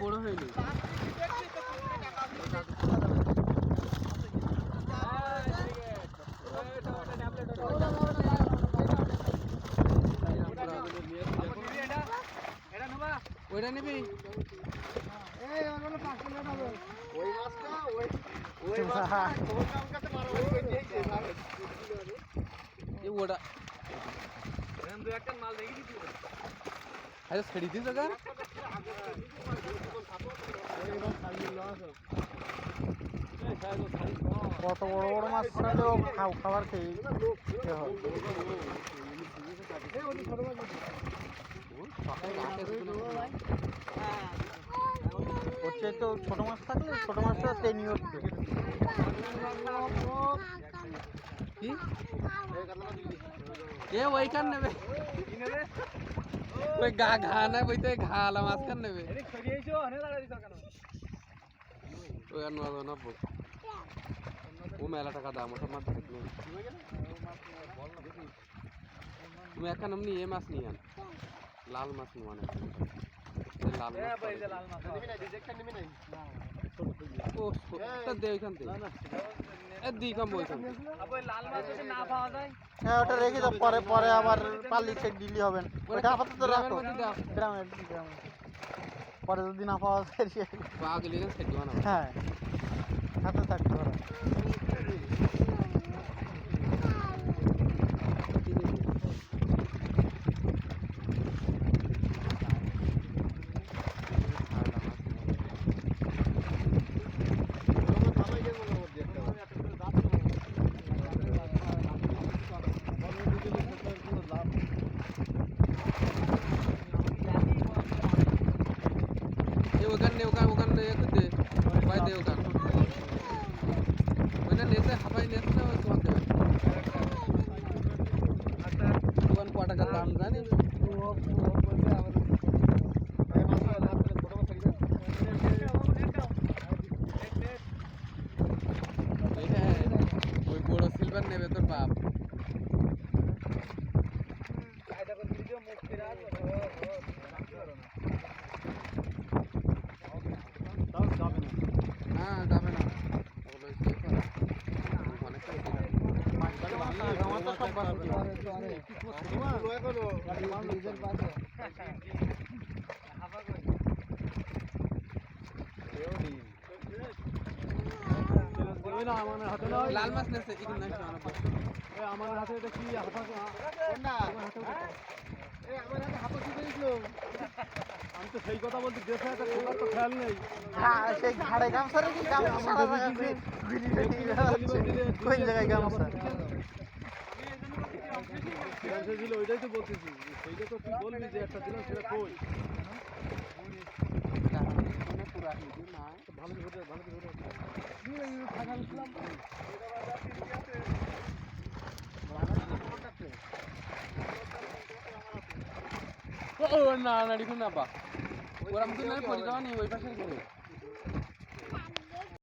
বড় হয়নি ওইটা নিবি ওটা আরে ছেড়ে দিস জায়গা কত বড় বড় মাছ খাবার খেয়ে হচ্ছে তো ছোট মাছ থাকলে ছোট মাছটা টেনে উঠবে কি এ ওইখান নেবে ওই ঘা না বইতে ঘা আলা মাছ কান নেবে ওই আর নয় না ও মেলা টাকা দাম ওসব মাছ দেখলো তুমি একটা নামনি এ মাছ নিয়ে আন লাল মাছ নিয়ে আন লাল মাছ ও দে ওইখান থেকে দিই কম ওইখান হ্যাঁ ওটা রেখে দাও পরে পরে আবার পাল্লি সেট দিলি হবেন ওটা আপাতত রাখো গ্রামে পরে যদি না পাওয়া যায় পাওয়া গেলে সেট দিবা না হ্যাঁ হাতে থাকতে পারো ওখানে দে ভাই দে ওখানে ওইটা নেছে হাবাই নেছে না তোমার দেবে দোকান ক টাকার দাম জানিস ওই বড় সিলভার নেবে তোর বাপ হ্যাঁ যাবে না লাল মাছ নেছে আমার হাতে এটা কি আমি তো সেই কথা বলছি দেশে একটা খোলার তো খেয়াল নেই সেই ঘাড়ে গামছা রেখে কোন জায়গায় গামছা ছিল ওইটাই তো বলতেছি সেইটা তো তুই বলবি যে একটা দিলাম সেটা কই ভালো ধরে ভালো ধরে না না দেখুন না বা ওরা মতো পরিচালনা নেই ওই পাশে